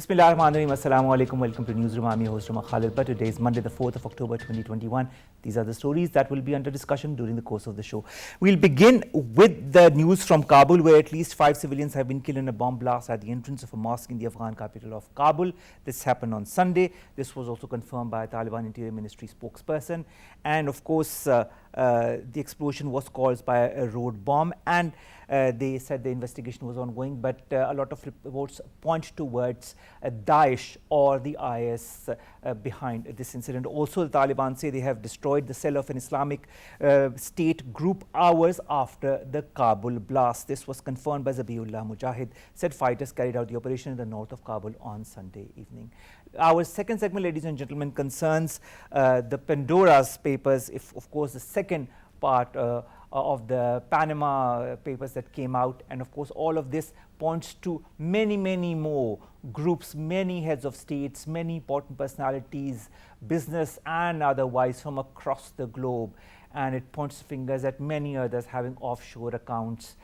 Bismillahirrahmanirrahim. Assalamu alaikum. Welcome to Newsroom. I'm your host, Omar Khalid. But today is Monday, the 4th of October 2021. These are the stories that will be under discussion during the course of the show. We'll begin with the news from Kabul, where at least 5 civilians have been killed in a bomb blast at the entrance of a mosque in the Afghan capital of Kabul. This happened on Sunday. This was also confirmed by a Taliban Interior Ministry spokesperson. And of course, the explosion was caused by a road bomb, and they said the investigation was ongoing, but a lot of reports point towards Daesh or the IS behind this incident. Also, the Taliban say they have destroyed the cell of an Islamic State group hours after the Kabul blast. This was confirmed by Zabiullah Mujahid, said fighters carried out the operation in the north of Kabul on Sunday evening. Our second segment, ladies and gentlemen, concerns the Pandora's Papers, of course the second part of the Panama Papers that came out, and of course all of this points to many more groups, many heads of states, many important personalities, business and otherwise, from across the globe, and it points fingers at many others having offshore accounts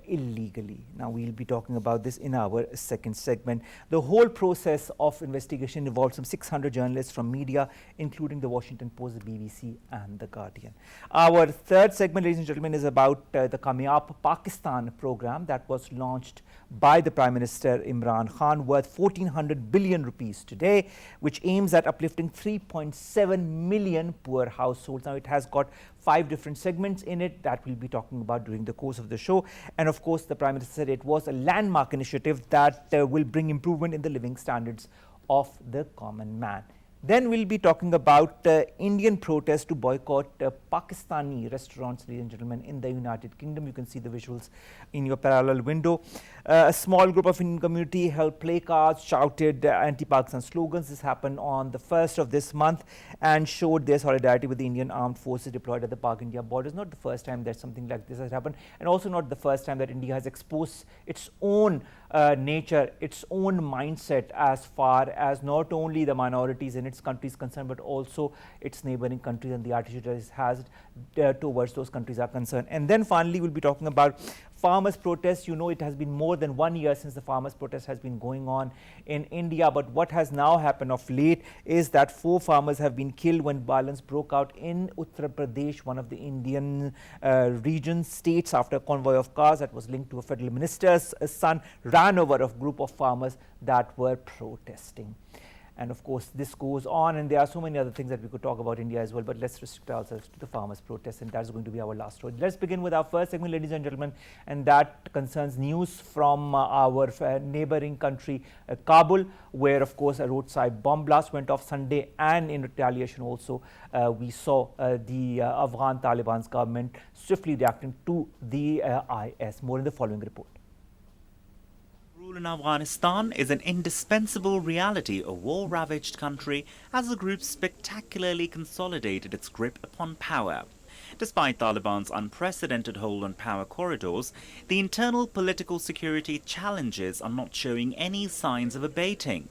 illegally. Now we'll be talking about this in our second segment. The whole process of investigation involved some 600 journalists from media, including the Washington Post, the BBC and the Guardian. Our third segment, ladies and gentlemen, is about the Kamyab Pakistan Programme that was launched by the Prime Minister Imran Khan, worth 1400 billion rupees today, which aims at uplifting 3.7 million poor households. Now it has got 5 different segments in it that we'll be talking about during the course of the show. And of course, the Prime Minister said it was a landmark initiative that will bring improvement in the living standards of the common man. Then we'll be talking about Indian protests to boycott Pakistani restaurants, ladies and gentlemen, in the United Kingdom. You can see the visuals in your parallel window. A small group of Indian community held placards, shouted anti-Pakistan slogans. This happened on the 1st of this month and showed their solidarity with the Indian armed forces deployed at the Pak-India borders. Not the first time that something like this has happened, and also not the first time that India has exposed its own nature, its own mindset, as far as not only the minorities in its country is concerned, but also its neighboring countries and the attitude it has towards those countries are concerned. And then finally, we'll be talking about farmers' protests. You know, it has been more than 1 year since the farmers' protest has been going on in India. But what has now happened of late is that 4 farmers have been killed when violence broke out in Uttar Pradesh, one of the Indian region states, after a convoy of cars that was linked to a federal minister's son ran over a group of farmers that were protesting. And of course, this goes on, and there are so many other things that we could talk about India as well, but let's restrict ourselves to the farmers' protests, and that's going to be our last story. Let's begin with our first segment, ladies and gentlemen, and that concerns news from our neighboring country, Kabul, where of course a roadside bomb blast went off Sunday, and in retaliation also we saw the Afghan Taliban's government swiftly reacting to the IS. More in the following report. Rule in Afghanistan is an indispensable reality of a war-ravaged country as the group spectacularly consolidated its grip upon power. Despite Taliban's unprecedented hold on power corridors, the internal political security challenges are not showing any signs of abating.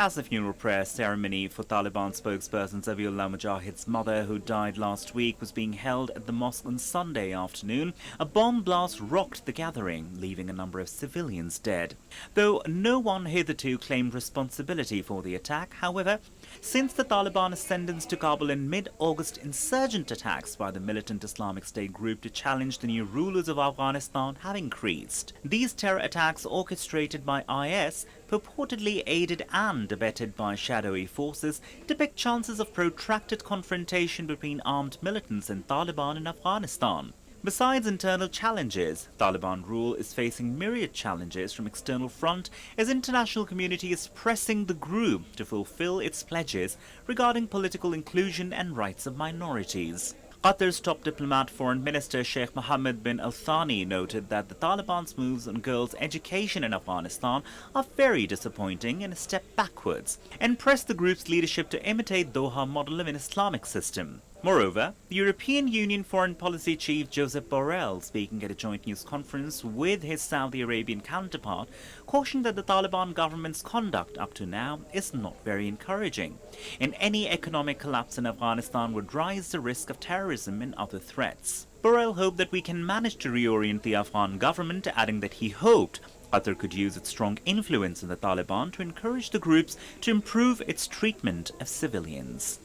As the funeral prayer ceremony for Taliban spokesperson Zabiullah Mujahid's mother, who died last week, was being held at the mosque on Sunday afternoon, a bomb blast rocked the gathering, leaving a number of civilians dead. Though no one hitherto claimed responsibility for the attack, however, since the Taliban ascendance to Kabul in mid-August, insurgent attacks by the militant Islamic State group to challenge the new rulers of Afghanistan have increased. These terror attacks, orchestrated by IS, purportedly aided and abetted by shadowy forces, depict chances of protracted confrontation between armed militants and Taliban in Afghanistan. Besides internal challenges, Taliban rule is facing myriad challenges from external front as international community is pressing the group to fulfill its pledges regarding political inclusion and rights of minorities. Qatar's top diplomat, Foreign Minister Sheikh Mohammed bin Al Thani, noted that the Taliban's moves on girls' education in Afghanistan are very disappointing and a step backwards, and pressed the group's leadership to imitate Doha model of an Islamic system. Moreover, the European Union Foreign Policy Chief Josep Borrell, speaking at a joint news conference with his Saudi Arabian counterpart, cautioned that the Taliban government's conduct up to now is not very encouraging, and any economic collapse in Afghanistan would rise the risk of terrorism and other threats. Borrell hoped that we can manage to reorient the Afghan government, adding that he hoped Qatar could use its strong influence in the Taliban to encourage the groups to improve its treatment of civilians.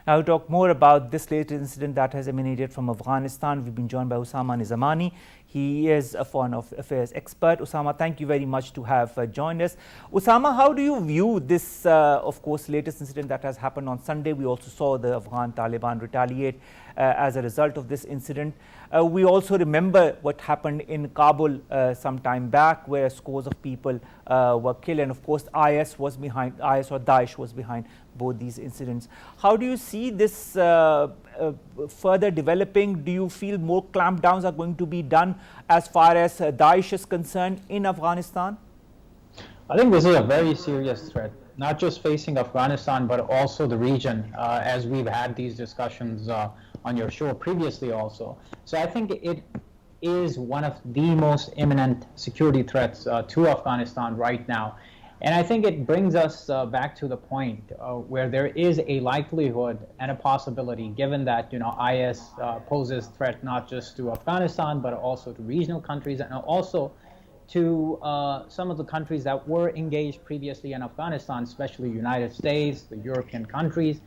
Now, to talk more about this latest incident that has emanated from Afghanistan, we've been joined by Usama Nizamani. He is a foreign affairs expert. Usama, thank you very much to have joined us. Usama, how do you view this, of course, latest incident that has happened on Sunday? We also saw the Afghan Taliban retaliate as a result of this incident. We also remember what happened in Kabul some time back, where scores of people were killed, and of course IS or Daesh was behind both these incidents. How do you see this further developing? Do you feel more clampdowns are going to be done as far as Daesh is concerned in Afghanistan? I think this is a very serious threat, not just facing Afghanistan, but also the region, as we've had these discussions on your show previously also. So I think it is one of the most imminent security threats to Afghanistan right now. And I think it brings us back to the point where there is a likelihood and a possibility, given that IS poses threat not just to Afghanistan, but also to regional countries and also to some of the countries that were engaged previously in Afghanistan, especially the United States, the European countries.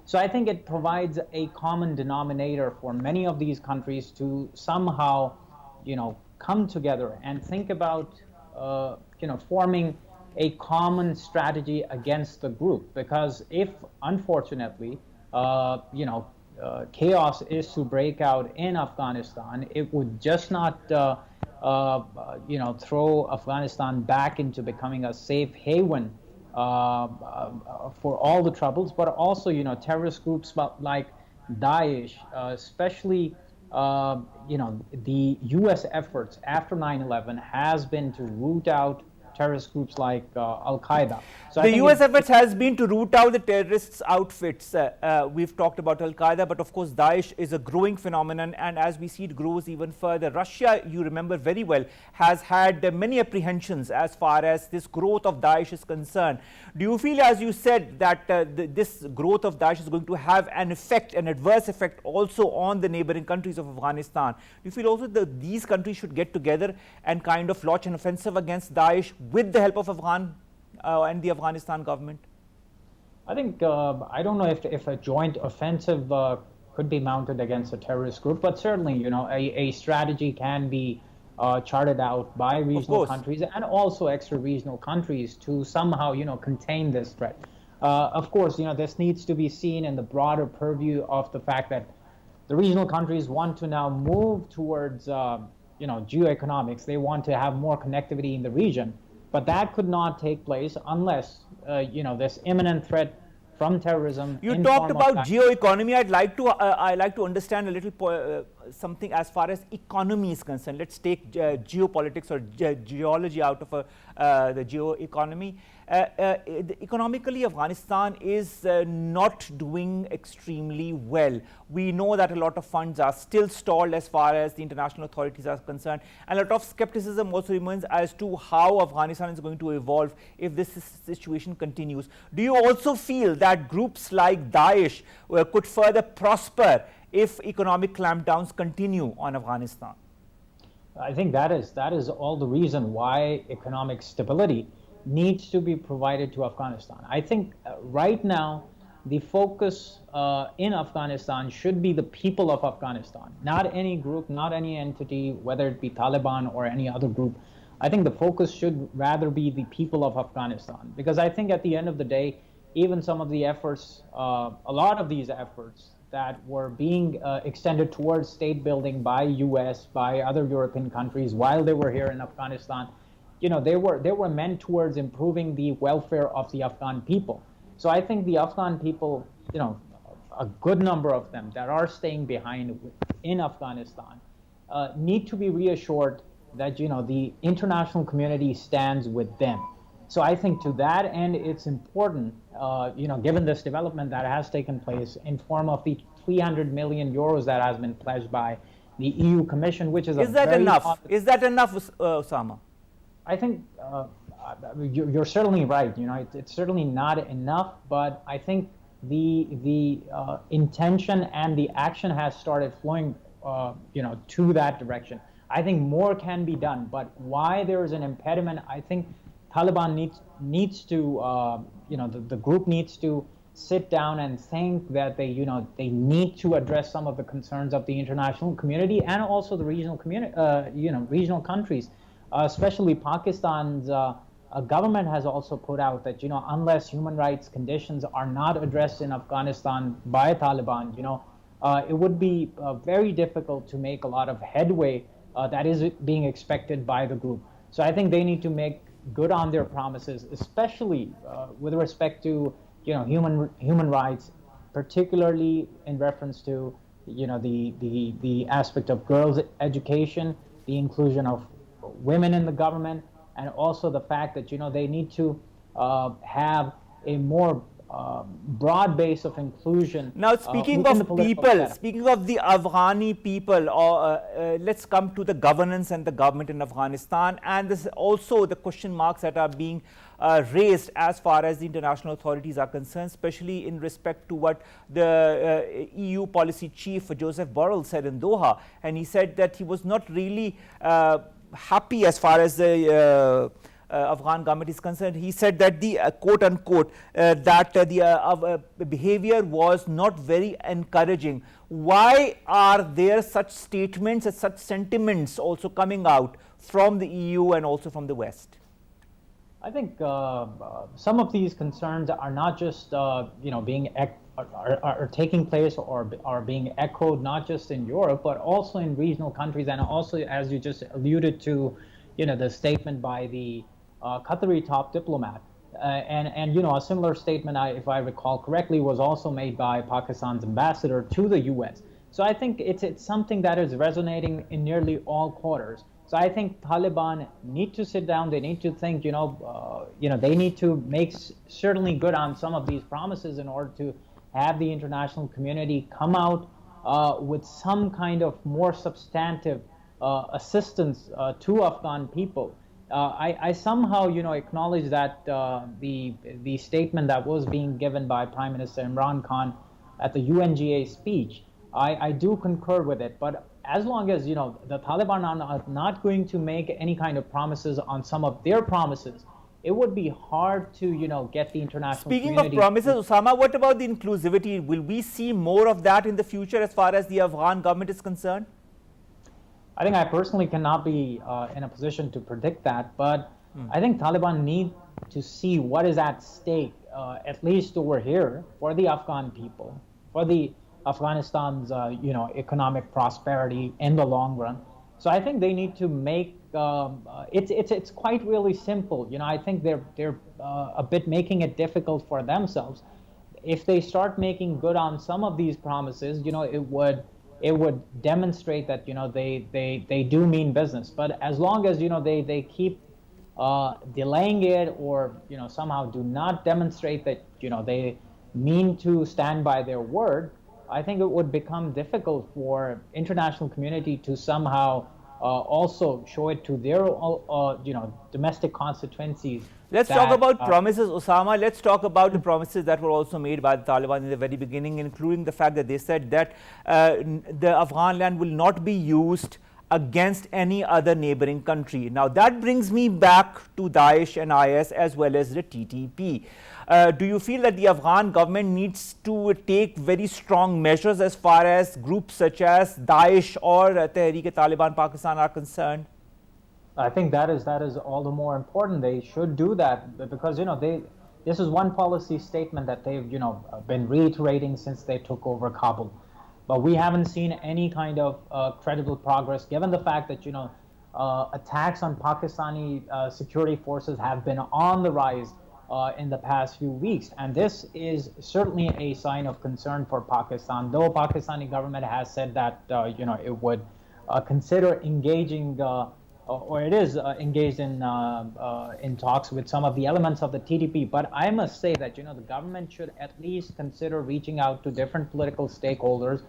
So I think it provides a common denominator for many of these countries to somehow, come together and think about, forming a common strategy against the group. Because if, unfortunately, chaos is to break out in Afghanistan, it would just not, throw Afghanistan back into becoming a safe haven for all the troubles, but also, terrorist groups like Daesh, especially, the U.S. efforts after 9/11 has been to root out terrorist groups like Al-Qaeda. So the U.S. efforts has been to root out the terrorists outfits. We've talked about Al-Qaeda, but of course Daesh is a growing phenomenon, and as we see it grows even further. Russia, you remember very well, has had many apprehensions as far as this growth of Daesh is concerned. Do you feel, as you said, that this growth of Daesh is going to have an effect, an adverse effect also on the neighboring countries of Afghanistan? Do you feel also that these countries should get together and kind of launch an offensive against Daesh with the help of Afghan and the Afghanistan government? I think, I don't know if a joint offensive could be mounted against a terrorist group, but certainly, a strategy can be charted out by regional countries and also extra-regional countries to somehow, contain this threat. Of course, this needs to be seen in the broader purview of the fact that the regional countries want to now move towards, geoeconomics. They want to have more connectivity in the region. But that could not take place unless, this imminent threat from terrorism. You talked about geoeconomy. I'd like to understand a little something as far as economy is concerned. Let's take geopolitics or geology out of the geoeconomy. Economically, Afghanistan is not doing extremely well. We know that a lot of funds are still stalled as far as the international authorities are concerned, and a lot of skepticism also remains as to how Afghanistan is going to evolve if this situation continues. Do you also feel that groups like Daesh could further prosper if economic clampdowns continue on Afghanistan? I think that is all the reason why economic stability needs to be provided to Afghanistan. I think right now the focus in Afghanistan should be the people of Afghanistan, not any group, not any entity, whether it be Taliban or any other group. I think the focus should rather be the people of Afghanistan, because I think at the end of the day, even some of the efforts, a lot of these efforts that were being extended towards state building by US, by other European countries while they were here in Afghanistan, they were meant towards improving the welfare of the Afghan people. So I think the Afghan people, a good number of them that are staying behind in Afghanistan need to be reassured that, the international community stands with them. So I think to that end, it's important, given this development that has taken place in form of the 300 million euros that has been pledged by the EU Commission, which is that enough? Is that enough, Usama? I think you're certainly right. It's certainly not enough, but I think the intention and the action has started flowing, to that direction. I think more can be done, but why there is an impediment, I think Taliban needs to, the group needs to sit down and think that they need to address some of the concerns of the international community and also the regional regional countries, especially Pakistan's government has also put out that unless human rights conditions are not addressed in Afghanistan by Taliban, it would be very difficult to make a lot of headway that is being expected by the group. So I think they need to make good on their promises, especially with respect to human rights, particularly in reference to the aspect of girls' education, the inclusion of women in the government, and also the fact that they need to have a more broad base of inclusion. Now, speaking of people, speaking of the Afghani people, let's come to the governance and the government in Afghanistan. And this also the question marks that are being raised as far as the international authorities are concerned, especially in respect to what the EU policy chief Joseph Borrell said in Doha. And he said that he was not really happy as far as the Afghan government is concerned. He said that the quote unquote that the behavior was not very encouraging. Why are there such statements and such sentiments also coming out from the EU and also from the West? I think some of these concerns are not just being are taking place or are being echoed not just in Europe but also in regional countries, and also, as you just alluded to, the statement by the Qatari top diplomat, and a similar statement, if I recall correctly, was also made by Pakistan's ambassador to the U.S. So I think it's something that is resonating in nearly all quarters. So I think Taliban need to sit down. They need to think. They need to make certainly good on some of these promises in order to have the international community come out with some kind of more substantive assistance to Afghan people. I somehow, acknowledge that the statement that was being given by Prime Minister Imran Khan at the UNGA speech, I do concur with it. But as long as the Taliban are not going to make any kind of promises on some of their promises, it would be hard to get the international community. Speaking of promises, Usama, what about the inclusivity? Will we see more of that in the future as far as the Afghan government is concerned? I think I personally cannot be in a position to predict that, but I think Taliban need to see what is at stake, at least over here, for the Afghan people, for the Afghanistan's economic prosperity in the long run. So I think they need to make it's quite really simple. I think they're a bit making it difficult for themselves. If they start making good on some of these promises, it would demonstrate that they do mean business. But as long as they keep delaying it, or somehow do not demonstrate that they mean to stand by their word, I think it would become difficult for international community to somehow also show it to their domestic constituencies. Let's talk about promises, Usama. Let's talk about the promises that were also made by the Taliban in the very beginning, including the fact that they said that the Afghan land will not be used against any other neighboring country. Now that brings me back to Daesh and IS as well as the TTP. Do you feel that the Afghan government needs to take very strong measures as far as groups such as Daesh or Tehreek-e-Taliban Pakistan are concerned? I think that is all the more important. They should do that because this is one policy statement that they've been reiterating since they took over Kabul. But we haven't seen any kind of credible progress, given the fact that attacks on Pakistani security forces have been on the rise in the past few weeks, and this is certainly a sign of concern for Pakistan. Though Pakistani government has said that it would consider engaging, or it is engaged in talks with some of the elements of the TTP. But I must say that the government should at least consider reaching out to different political stakeholders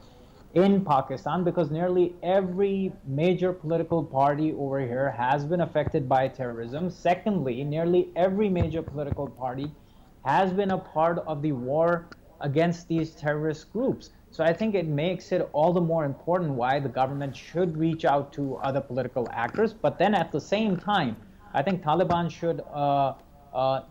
in Pakistan, because nearly every major political party over here has been affected by terrorism. Secondly, nearly every major political party has been a part of the war against these terrorist groups. So I think it makes it all the more important why the government should reach out to other political actors. But then at the same time, I think Taliban should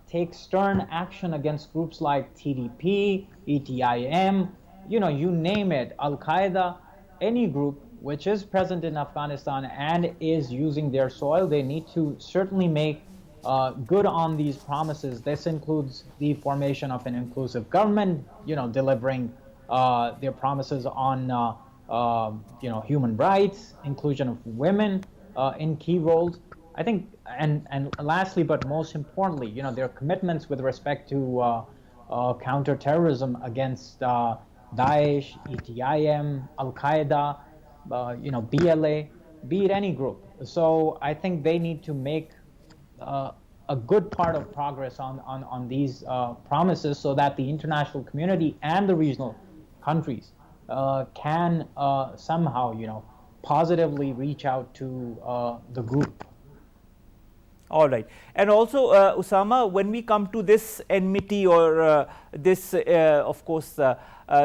take stern action against groups like TDP, ETIM, you name it, Al-Qaeda, any group which is present in Afghanistan and is using their soil. They need to certainly make good on these promises. This includes the formation of an inclusive government, delivering their promises on human rights, inclusion of women in key roles. I think, and lastly, but most importantly, their commitments with respect to counterterrorism against Daesh, ETIM, Al Qaeda, BLA, be it any group. So I think they need to make a good part of progress on these promises so that the international community and the regional countries can somehow, positively reach out to the group. All right. And also, Usama, when we come to this enmity or this, of course,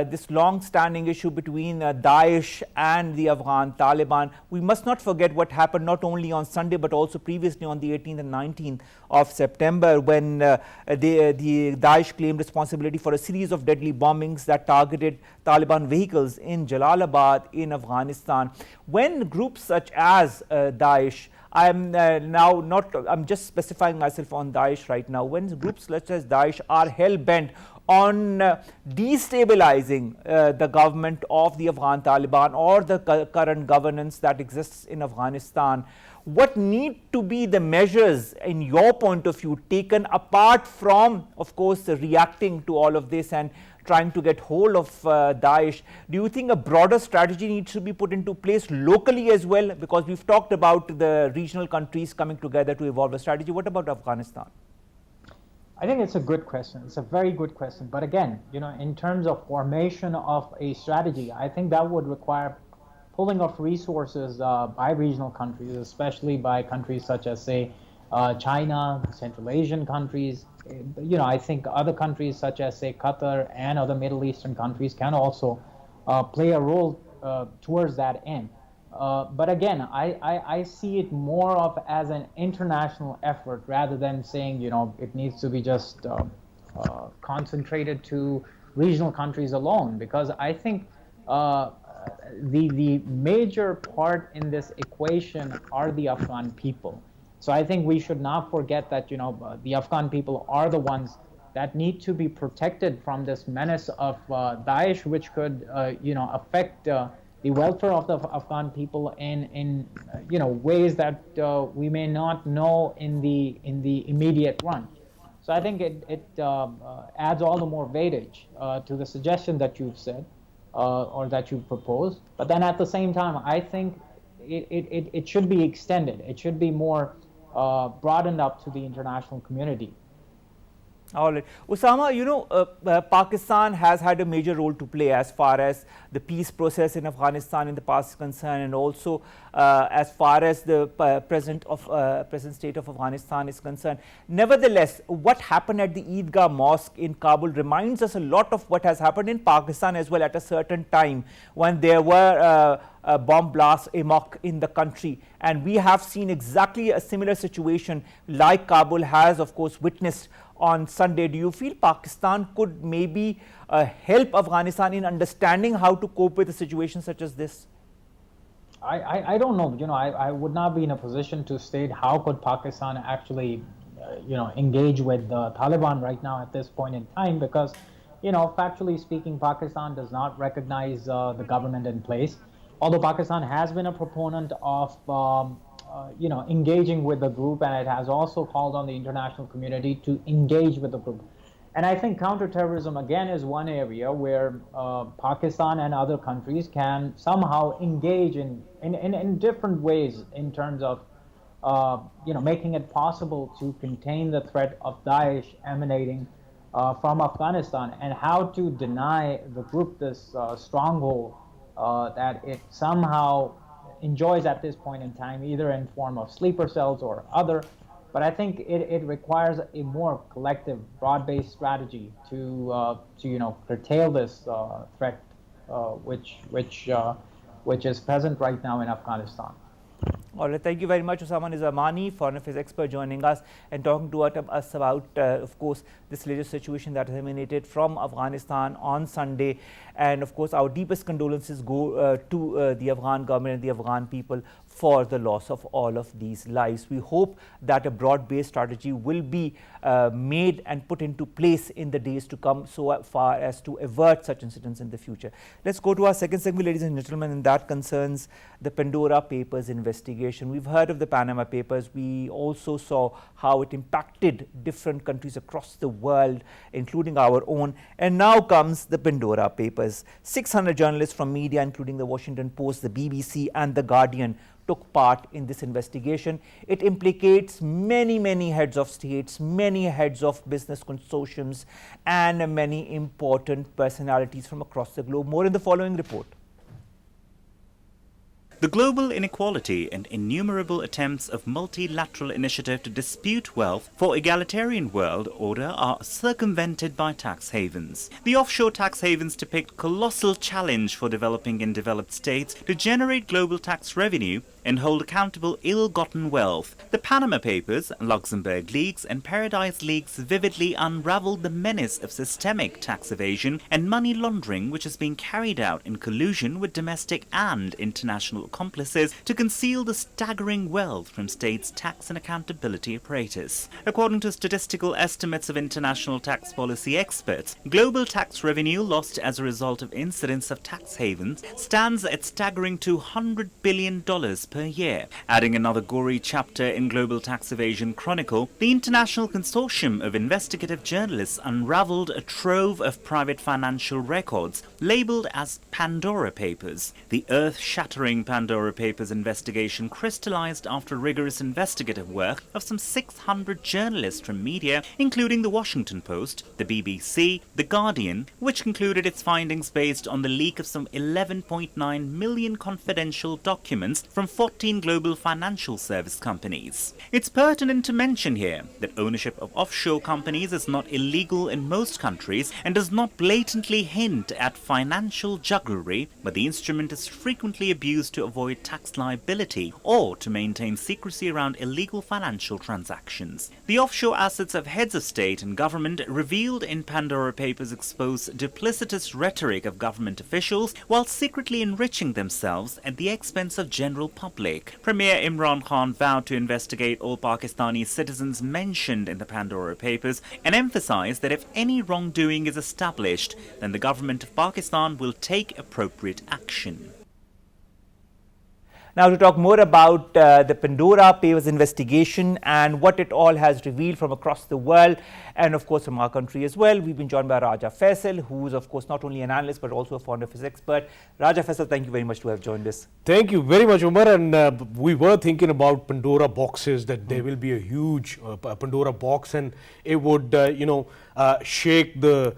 this long-standing issue between Daesh and the Afghan Taliban, we must not forget what happened not only on Sunday but also previously on the 18th and 19th of September when the Daesh claimed responsibility for a series of deadly bombings that targeted Taliban vehicles in Jalalabad in Afghanistan. When groups such as Daesh, I'm just specifying myself on Daesh right now. When groups such as Daesh are hell-bent on destabilizing the government of the Afghan Taliban or the current governance that exists in Afghanistan, what need to be the measures, in your point of view, taken apart from, of course, reacting to all of this and trying to get hold of Daesh? Do you think a broader strategy needs to be put into place locally as well? Because we've talked about the regional countries coming together to evolve a strategy. What about Afghanistan? I think it's a good question. It's a very good question. But again, in terms of formation of a strategy, I think that would require pulling of resources by regional countries, especially by countries such as, say, China, Central Asian countries. I think other countries such as, say, Qatar and other Middle Eastern countries can also play a role towards that end. But again, I see it more of as an international effort rather than saying, it needs to be just concentrated to regional countries alone, because I think the major part in this equation are the Afghan people. So I think we should not forget that, the Afghan people are the ones that need to be protected from this menace of Daesh, which could, affect the welfare of the Afghan people in ways that we may not know in the immediate run. So I think it adds all the more weightage to the suggestion that you've said or that you've proposed. But then at the same time, I think it should be extended. It should be more broadened up to the international community. All right. Usama, Pakistan has had a major role to play as far as the peace process in Afghanistan in the past is concerned, and also as far as the present state of Afghanistan is concerned. Nevertheless, what happened at the Eidgah Mosque in Kabul reminds us a lot of what has happened in Pakistan as well at a certain time when there were bomb blasts amok in the country, and we have seen exactly a similar situation like Kabul has, of course, witnessed on Sunday. Do you feel Pakistan could maybe help Afghanistan in understanding how to cope with a situation such as this? I don't know. I would not be in a position to state how could Pakistan actually, engage with the Taliban right now at this point in time, because, factually speaking, Pakistan does not recognize the government in place. Although Pakistan has been a proponent of engaging with the group, and it has also called on the international community to engage with the group. And I think counterterrorism, again, is one area where Pakistan and other countries can somehow engage in different ways in terms of, making it possible to contain the threat of Daesh emanating from Afghanistan, and how to deny the group this stronghold that it somehow enjoys at this point in time, either in form of sleeper cells or other. But I think it requires a more collective, broad-based strategy to curtail this threat which is present right now in Afghanistan. All right, thank you very much, Usama Nizamani, foreign affairs expert, joining us and talking to us about, of course, this latest situation that has emanated from Afghanistan on Sunday. And of course, our deepest condolences go to the Afghan government and the Afghan people for the loss of all of these lives. We hope that a broad-based strategy will be made and put into place in the days to come, so far as to avert such incidents in the future. Let's go to our second segment, ladies and gentlemen, and that concerns the Pandora Papers investigation. We've heard of the Panama Papers. We also saw how it impacted different countries across the world, including our own. And now comes the Pandora Papers. 600 journalists from media, including the Washington Post, the BBC and the Guardian, took part in this investigation. It implicates many heads of states, many heads of business consortiums, and many important personalities from across the globe. More in the following report. The global inequality and innumerable attempts of multilateral initiative to dispute wealth for egalitarian world order are circumvented by tax havens. The offshore tax havens depict colossal challenge for developing and developed states to generate global tax revenue and hold accountable ill-gotten wealth. The Panama Papers, Luxembourg Leaks and Paradise Leaks vividly unraveled the menace of systemic tax evasion and money laundering which is being carried out in collusion with domestic and international accomplices to conceal the staggering wealth from states' tax and accountability apparatus. According to statistical estimates of international tax policy experts, global tax revenue lost as a result of incidents of tax havens stands at staggering $200 billion per year. Adding another gory chapter in Global Tax Evasion Chronicle, the International Consortium of Investigative Journalists unraveled a trove of private financial records labeled as Pandora Papers. The earth-shattering Pandora Papers investigation crystallized after rigorous investigative work of some 600 journalists from media, including the Washington Post, the BBC, the Guardian, which concluded its findings based on the leak of some 11.9 million confidential documents from 14 global financial service companies. It's pertinent to mention here that ownership of offshore companies is not illegal in most countries and does not blatantly hint at financial jugglery, but the instrument is frequently abused to avoid tax liability or to maintain secrecy around illegal financial transactions. The offshore assets of heads of state and government revealed in Pandora Papers expose duplicitous rhetoric of government officials while secretly enriching themselves at the expense of general public. Premier Imran Khan vowed to investigate all Pakistani citizens mentioned in the Pandora Papers and emphasized that if any wrongdoing is established, then the government of Pakistan will take appropriate action. Now to talk more about the Pandora Papers investigation and what it all has revealed from across the world and of course from our country as well, we've been joined by Raja Faisal, who is of course not only an analyst but also a foreign affairs expert. Raja Faisal, thank you very much to have joined us. Thank you very much, Omar. And we were thinking about Pandora boxes, that there will be a huge Pandora box and it would, shake the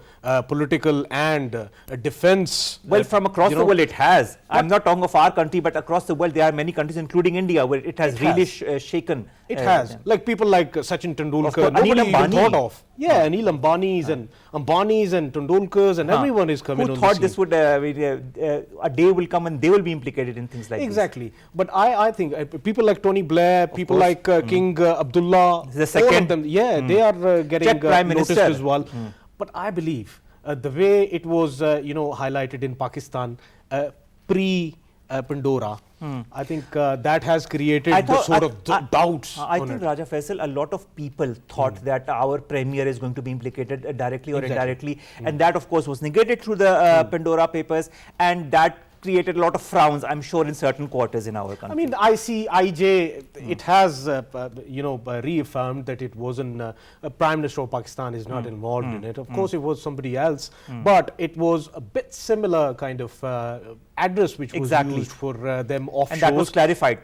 political and defense. Well, from across the world it has. I'm not talking of our country, but across the world there are many countries, including India, where it has really shaken. It has. Like people like Sachin Tendulkar, nobody even thought of. Yeah, Anil Ambani's and Tendulkar's and everyone is coming on. Who thought this would, a day will come and they will be implicated in things like this? Exactly. But I think people like Tony Blair, people like King Abdullah, the second, all of them, they are getting Prime noticed Minister as well. But I believe the way it was, highlighted in Pakistan, pre-Pandora, I think that has created doubts. I think, Raja Faisal, a lot of people thought that our premier is going to be implicated directly or indirectly, and that of course was negated through the Pandora Papers, and that created a lot of frowns, I'm sure, in certain quarters in our country. I mean, the ICIJ, it has, reaffirmed that it wasn't, Prime Minister of Pakistan is not involved in it. Of course, it was somebody else, but it was a bit similar kind of address which was used for them offshore. And that was clarified,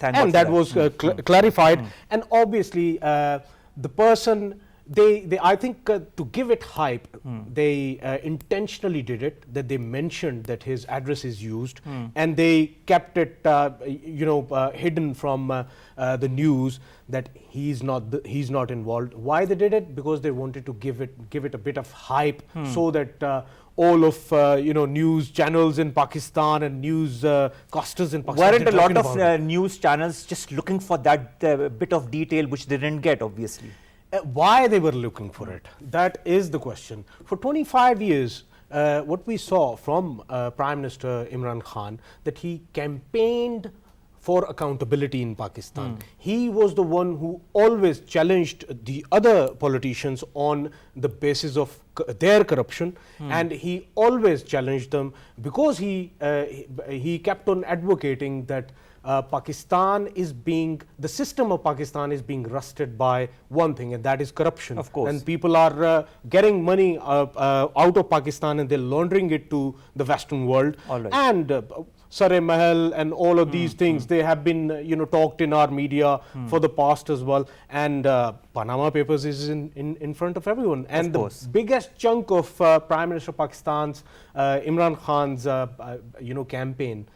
clarified. And obviously, the person I think to give it hype, they intentionally did it, that they mentioned that his address is used, and they kept it, hidden from the news, that he's not involved. Why they did it? Because they wanted to give it a bit of hype, so that all of news channels in Pakistan and news casters in Pakistan. Weren't a lot of news channels just looking for that bit of detail which they didn't get, obviously? Why they were looking for it, that is the question. For 25 years, what we saw from Prime Minister Imran Khan, that he campaigned for accountability in Pakistan. He was the one who always challenged the other politicians on the basis of their corruption, and he always challenged them, because he kept on advocating that the system of Pakistan is being rusted by one thing, and that is corruption. Of course. And people are getting money out of Pakistan, and they're laundering it to the Western world. All right. And Sare Mahal and all of these things, they have been talked in our media for the past as well. And Panama Papers is in front of everyone. And the biggest chunk of Prime Minister of Pakistan's, Imran Khan's campaign,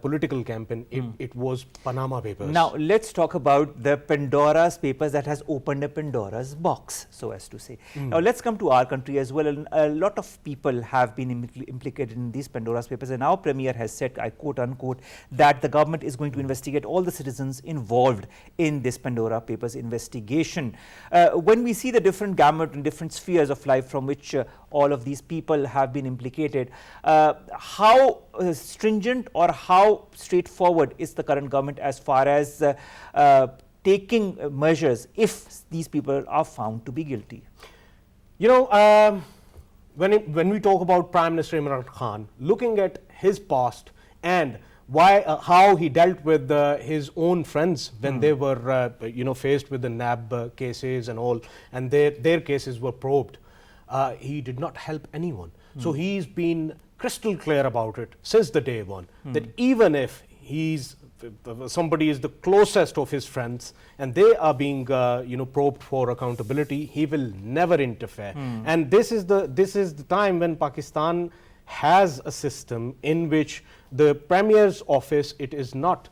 political campaign, it was Panama Papers. Now let's talk about the Pandora's Papers that has opened a Pandora's box, so as to say. Now let's come to our country as well. And a lot of people have been implicated in these Pandora's Papers, and our Premier has said, I quote unquote, that the government is going to investigate all the citizens involved in this Pandora Papers investigation. When we see the different gamut and different spheres of life from which all of these people have been implicated, how stringent or how straightforward is the current government as far as taking measures if these people are found to be guilty? When we talk about Prime Minister Imran Khan, looking at his past and how he dealt with his own friends when they were faced with the NAB cases and all, and their cases were probed, he did not help anyone. So he's been crystal clear about it since the day one, that even if somebody is the closest of his friends and they are being probed for accountability, he will never interfere. And this is the time when Pakistan has a system in which the Premier's office, it is not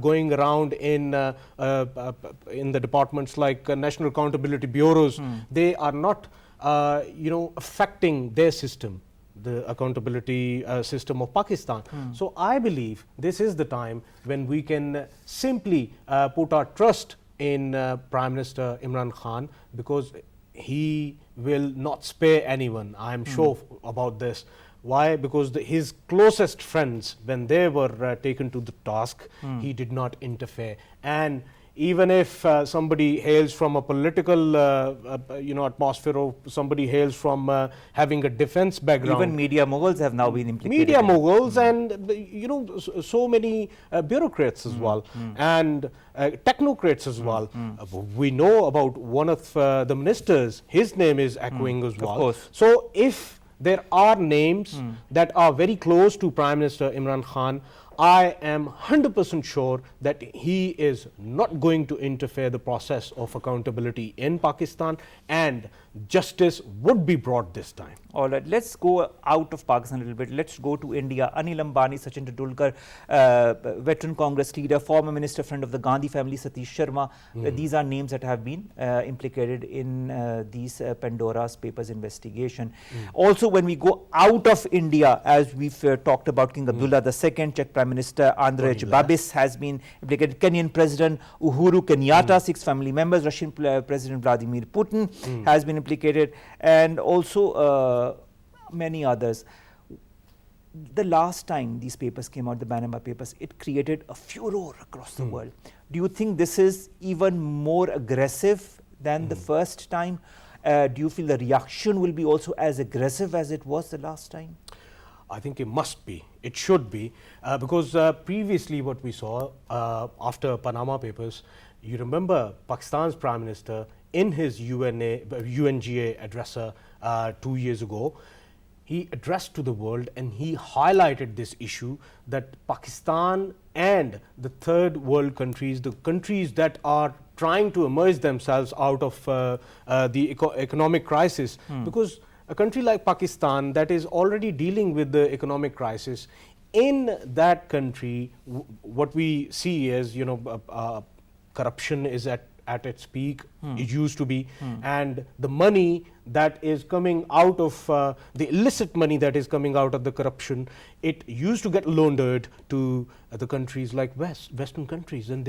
going around in the departments like National Accountability Bureaus. They are not affecting their system, the accountability system of Pakistan. So I believe this is the time when we can simply put our trust in Prime Minister Imran Khan, because he will not spare anyone. I am sure about this. Why? Because his closest friends, when they were taken to the task, he did not interfere. And even if somebody hails from a political atmosphere, or somebody hails from having a defense background. Even media moguls have now been implicated. Media moguls and so many bureaucrats as well, and technocrats as well. We know about one of the ministers, his name is echoing as well. Of course. So if there are names that are very close to Prime Minister Imran Khan, I am 100% sure that he is not going to interfere the process of accountability in Pakistan, and justice would be brought this time. All right, let's go out of Pakistan a little bit. Let's go to India. Anil Ambani, Sachin Tendulkar, veteran Congress leader, former minister friend of the Gandhi family, Satish Sharma. These are names that have been implicated in these Pandora's Papers investigation. Also, when we go out of India, as we've talked about King Abdullah II, Czech Prime Minister Andrej Babis has been implicated. Kenyan President Uhuru Kenyatta, 6 family members. Russian President Vladimir Putin has been implicated, and also many others. The last time these papers came out, the Panama Papers, it created a furor across the world. Do you think this is even more aggressive than the first time? Do you feel the reaction will be also as aggressive as it was the last time? I think it must be. It should be, because previously what we saw after Panama Papers, you remember Pakistan's Prime Minister in his UNGA addresser 2 years ago, he addressed to the world and he highlighted this issue that Pakistan and the third world countries, the countries that are trying to emerge themselves out of the economic crisis, because a country like Pakistan that is already dealing with the economic crisis, in that country what we see is, you know, corruption is at its peak. It used to be, and the money that is coming out of the illicit money that is coming out of the corruption, it used to get laundered to the countries like Western countries, and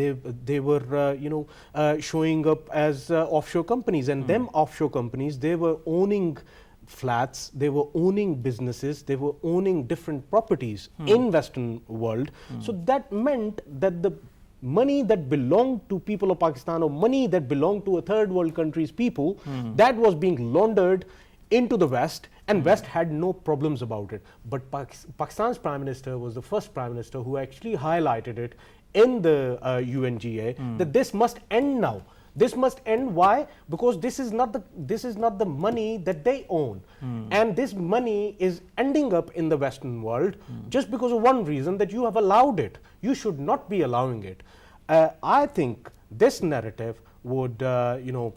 they were you know, showing up as offshore companies, and them offshore companies, they were owning flats, they were owning businesses, they were owning different properties in Western world. So that meant that the money that belonged to people of Pakistan, or money that belonged to a third world country's people, that was being laundered into the West, and West had no problems about it. But Pakistan's Prime Minister was the first Prime Minister who actually highlighted it in the UNGA that this must end now. This must end. Why? Because this is not the money that they own, and this money is ending up in the Western world just because of one reason, that you have allowed it. You should not be allowing it. I think this narrative would you know,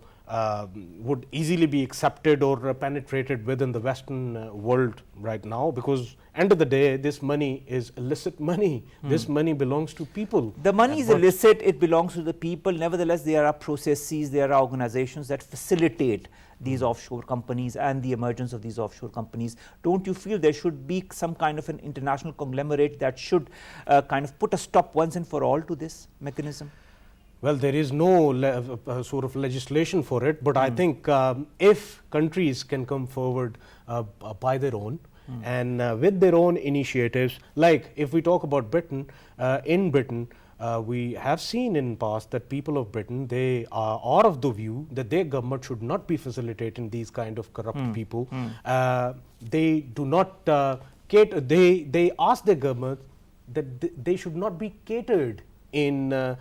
would easily be accepted or penetrated within the Western world right now, because end of the day, this money is illicit money. This money belongs to people. The money is illicit, it belongs to the people. Nevertheless, there are processes, there are organizations that facilitate these offshore companies and the emergence of these offshore companies. Don't you feel there should be some kind of an international conglomerate that should kind of put a stop once and for all to this mechanism? Well, there is no sort of legislation for it, but I think if countries can come forward by their own, and with their own initiatives, like if we talk about Britain, in Britain, we have seen in past that people of Britain, they are of the view that their government should not be facilitating these kind of corrupt people. They do not cater, they ask their government that they should not be catered in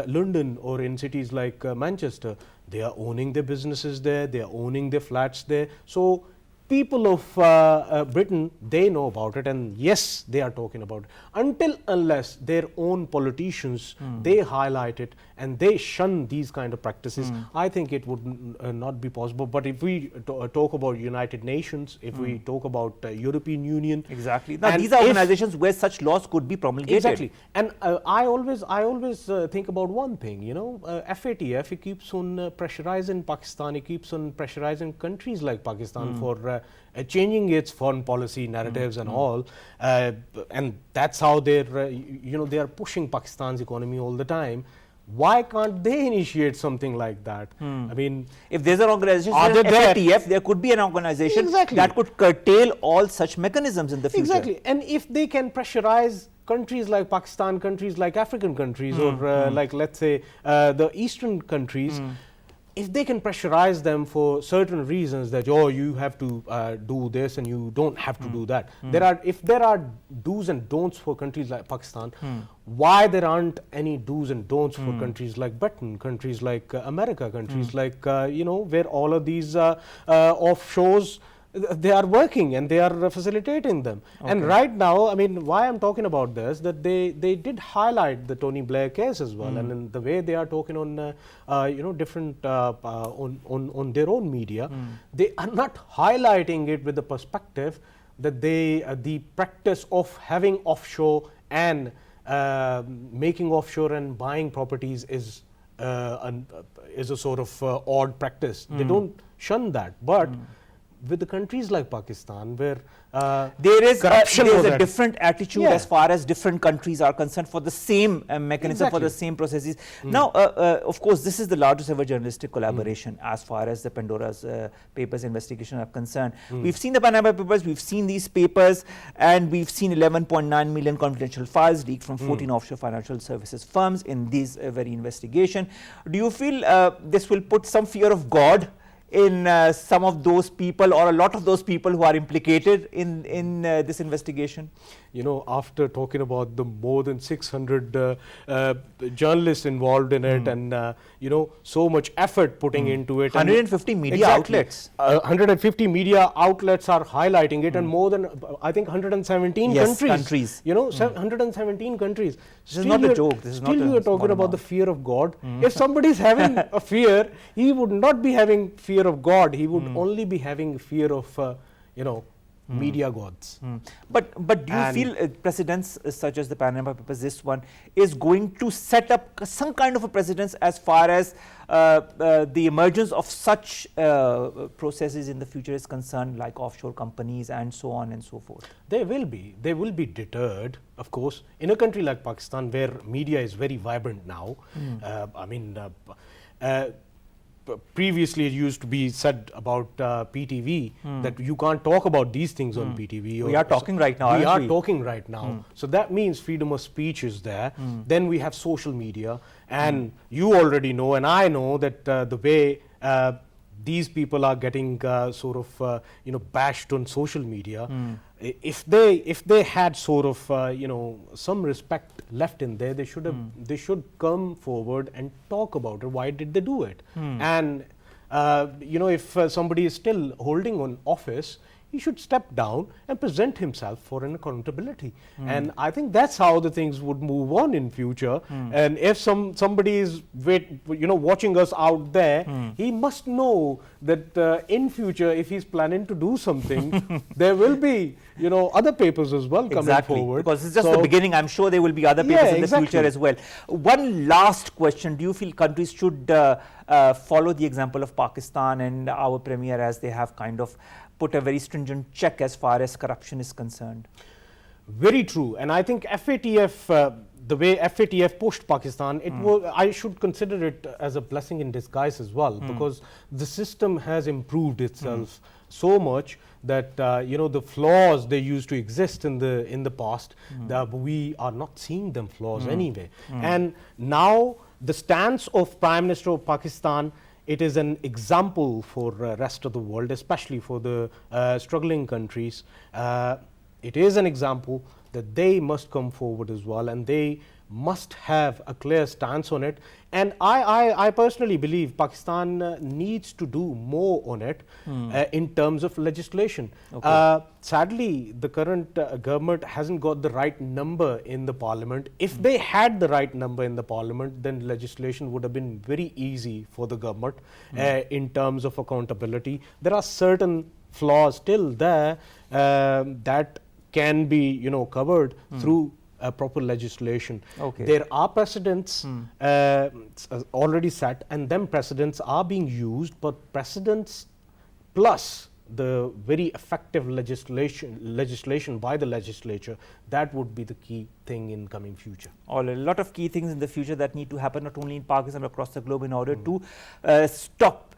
London or in cities like Manchester. They are owning their businesses there, they are owning their flats there. So people of Britain, they know about it, and yes, they are talking about it. Until unless their own politicians, they highlight it and they shun these kind of practices, I think it would not be possible. But if we talk about United Nations, if we talk about European Union, exactly. Now these are organizations where such laws could be promulgated. Exactly. And I always think about one thing, you know, FATF, it keeps on pressurizing Pakistan, it keeps on pressurizing countries like Pakistan for changing its foreign policy narratives and all, and that's how they're you know, they are pushing Pakistan's economy all the time. Why can't they initiate something like that? I mean, if there's an organization like FATF, there could be an organization that could curtail all such mechanisms in the future. Exactly. And if they can pressurize countries like Pakistan, countries like African countries, or like, let's say, the Eastern countries, if they can pressurize them for certain reasons, that, oh, you have to do this and you don't have to do that. If there are do's and don'ts for countries like Pakistan, why there aren't any do's and don'ts for countries like Britain, countries like America, countries like, you know, where all of these offshores, they are working and they are facilitating them. And right now, I mean, why I'm talking about this, that they did highlight the Tony Blair case as well, and in the way they are talking on you know, different on their own media, they are not highlighting it with the perspective that the practice of having offshore and making offshore and buying properties is a sort of odd practice. They don't shun that, but with the countries like Pakistan, where there is corruption a different attitude as far as different countries are concerned for the same mechanism, for the same processes. Now, of course, this is the largest ever journalistic collaboration as far as the Pandora's Papers investigation are concerned. We've seen the Pandora Papers, we've seen these papers, and we've seen 11.9 million confidential files leaked from 14 offshore financial services firms in this very investigation. Do you feel this will put some fear of God in some of those people or a lot of those people who are implicated in this investigation? You know, after talking about the more than 600 journalists involved in it, and you know, so much effort putting into it. 150 media outlets. 150 media outlets are highlighting it, and more than I think 117 countries. You know, 117 countries. This is not a joke. This is not. Still, you are talking about the fear of God. If somebody is having a fear, he would not be having fear of God. He would only be having fear of you know, media gods. But do you feel precedents such as the Pandora Papers, this one, is going to set up some kind of a precedence as far as the emergence of such processes in the future is concerned, like offshore companies and so on and so forth? They will be deterred, of course, in a country like Pakistan where media is very vibrant now. I mean, previously it used to be said about PTV that you can't talk about these things on PTV. We are talking right now. We are talking right now. So that means freedom of speech is there. Then we have social media, and you already know, and I know that the way these people are getting sort of you know, bashed on social media. If they had sort of you know, some respect left in there, they should come forward and talk about it. Why did they do it? And you know, if somebody is still holding on office, he should step down and present himself for an accountability. And I think that's how the things would move on in future. And if somebody is you know, watching us out there, he must know that in future, if he's planning to do something, there will be, you know, other papers as well coming forward. Because it's just the beginning. I'm sure there will be other papers in the future as well. One last question: do you feel countries should follow the example of Pakistan and our premier, as they have kind of put a very stringent check as far as corruption is concerned? Very true. And I think FATF, the way FATF pushed Pakistan, it was, I should consider it as a blessing in disguise as well, because the system has improved itself so much that you know, the flaws they used to exist in the past, we are not seeing them flaws anyway. And now the stance of Prime Minister of Pakistan, it is an example for rest of the world, especially for the struggling countries. It is an example that they must come forward as well, and they must have a clear stance on it. And I personally believe Pakistan needs to do more on it in terms of legislation. Sadly, the current government hasn't got the right number in the parliament. If they had the right number in the parliament, then legislation would have been very easy for the government in terms of accountability. There are certain flaws still there that can be, you know, covered through proper legislation. There are precedents already set, and them precedents are being used, but precedents plus the very effective legislation by the legislature, that would be the key thing in coming future. A lot of key things in the future that need to happen not only in Pakistan but across the globe in order to stop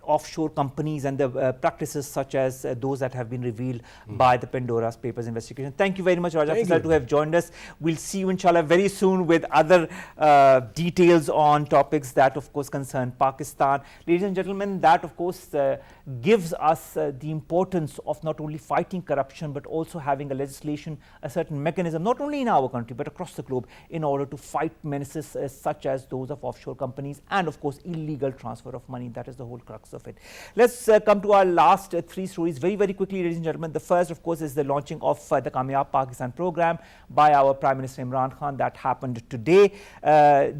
offshore companies and the practices such as those that have been revealed by the Pandora Papers investigation. Thank you very much, Raja Faisal, to have joined us. We'll see you inshallah very soon with other details on topics that of course concern Pakistan. Ladies and gentlemen, that of course gives us the importance of not only fighting corruption but also having a legislation, a certain mechanism, not only in our country but across the globe, in order to fight menaces such as those of offshore companies and of course illegal transfer of money. That is the whole crux of it. Let's come to our last three stories very, very quickly, ladies and gentlemen. The first, of course, is the launching of the Kamyab Pakistan Programme by our Prime Minister Imran Khan. That happened today.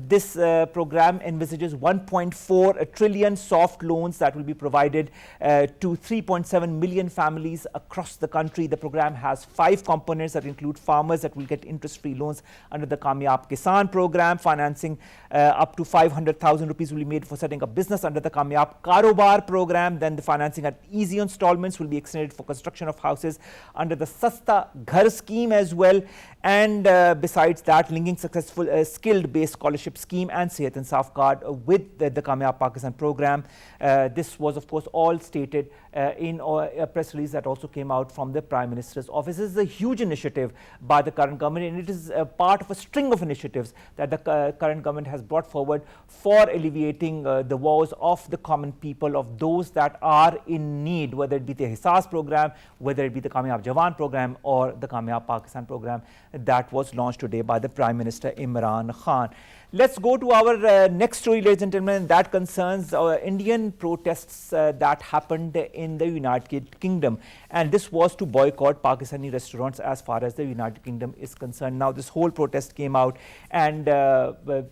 This programme envisages 1.4 trillion soft loans that will be provided to 3.7 million families across the country. The programme has 5 components that include farmers that will get interest-free loans under the Kamyab Pakistan Programme. Financing up to 500,000 rupees will be made for setting up business under the Kamyab Karobar Programme. Then the financing at easy installments will be extended for construction of houses under the Sasta Ghar scheme as well. And besides that, linking successful skilled-based scholarship scheme and Sehat Insaf card with the Kamyab Pakistan Programme. This was, of course, all stated in a press release that also came out from the Prime Minister's office. This is a huge initiative by the current government. government, and it is part of a string of initiatives that the current government has brought forward for alleviating the woes of the common people, of those that are in need, whether it be the Hissas program, whether it be the Kamyab Jawan program or the Kamyab Pakistan program that was launched today by the Prime Minister Imran Khan. Let's go to our next story, ladies and gentlemen. That concerns Indian protests that happened in the United Kingdom, and this was to boycott Pakistani restaurants as far as the United Kingdom is concerned. Now, this whole protest came out, and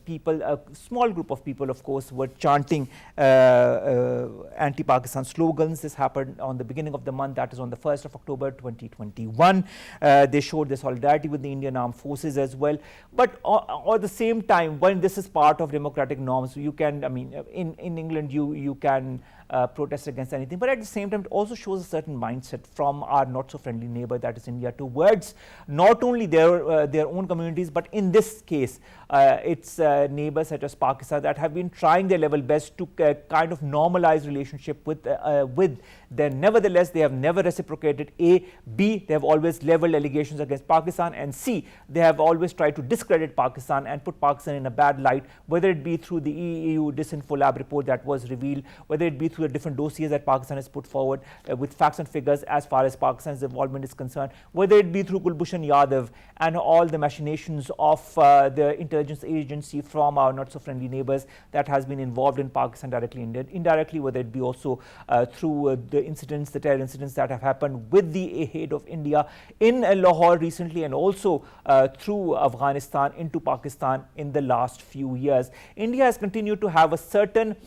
people, a small group of people, of course, were chanting anti-Pakistan slogans. This happened on the beginning of the month, that is on the 1st of October 2021. They showed their solidarity with the Indian Armed Forces as well. But at the same time, when this is part of democratic norms, you can, I mean, in England, you can protest against anything, but at the same time it also shows a certain mindset from our not so friendly neighbor, that is India, towards not only their own communities, but in this case its neighbors such as Pakistan, that have been trying their level best to kind of normalize relationship with them. Nevertheless, they have never reciprocated. A, B, they have always leveled allegations against Pakistan, and C, they have always tried to discredit Pakistan and put Pakistan in a bad light, whether it be through the EU Disinfo Lab report that was revealed, whether it be through the different dossiers that Pakistan has put forward with facts and figures as far as Pakistan's involvement is concerned, whether it be through Kulbhushan Yadav and all the machinations of the intelligence agency from our not so friendly neighbors that has been involved in Pakistan directly and indirectly, whether it be also through the incidents, the terror incidents that have happened with the aid of India in Lahore recently, and also through Afghanistan into Pakistan in the last few years. India has continued to have a certain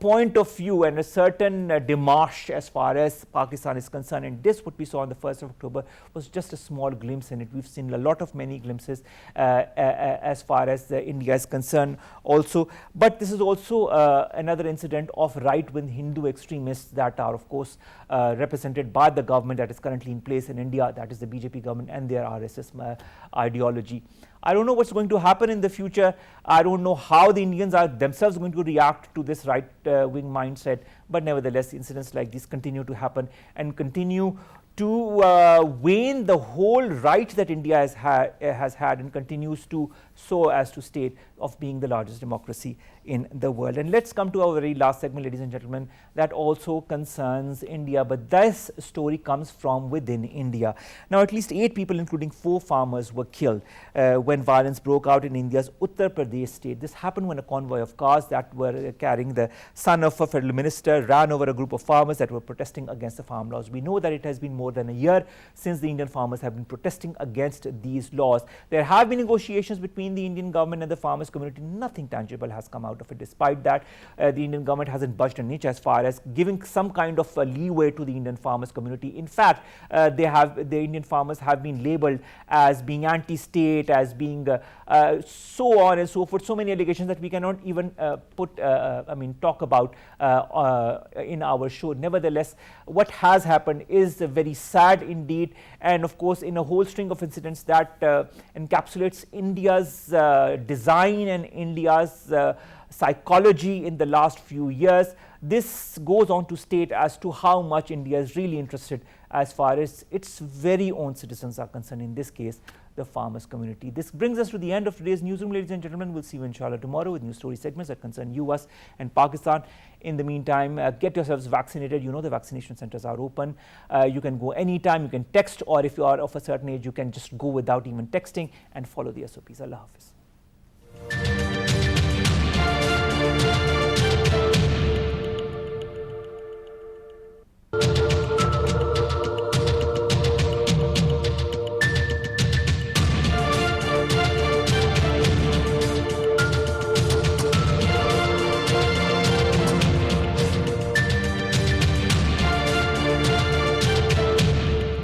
point of view and a certain démarche as far as Pakistan is concerned, and this, what we saw on the 1st of October, was just a small glimpse in it. We've seen a lot of many glimpses as far as India is concerned also, but this is also another incident of right-wing Hindu extremists that are, of course, represented by the government that is currently in place in India, that is the BJP government and their RSS ideology. I don't know what's going to happen in the future. I don't know how the Indians are themselves going to react to this right-wing mindset, but nevertheless, incidents like these continue to happen and continue to wane the whole right that India has had and continues to so as to state of being the largest democracy in the world. And let's come to our very last segment, ladies and gentlemen, that also concerns India, but this story comes from within India. Now, at least 8 people, including 4 farmers, were killed when violence broke out in India's Uttar Pradesh state. This happened when a convoy of cars that were carrying the son of a federal minister ran over a group of farmers that were protesting against the farm laws. We know that it has been more than a year since the Indian farmers have been protesting against these laws. There have been negotiations between the Indian government and the farmers community. Nothing tangible has come out of it. Despite that, the Indian government hasn't budged an inch as far as giving some kind of leeway to the Indian farmers community. In fact, the Indian farmers have been labelled as being anti-state, as being so on and so forth. So many allegations that we cannot even talk about in our show. Nevertheless, what has happened is very sad indeed, and of course, in a whole string of incidents that encapsulates India's design and India's psychology in the last few years. This goes on to state as to how much India is really interested as far as its very own citizens are concerned, in this case, the farmers community. This brings us to the end of today's newsroom, ladies and gentlemen. We'll see you inshallah tomorrow with new story segments that concern you, us and Pakistan. In the meantime, get yourselves vaccinated. You know the vaccination centers are open. You can go anytime, you can text, or if you are of a certain age, you can just go without even texting and follow the SOPs. Allah Hafiz.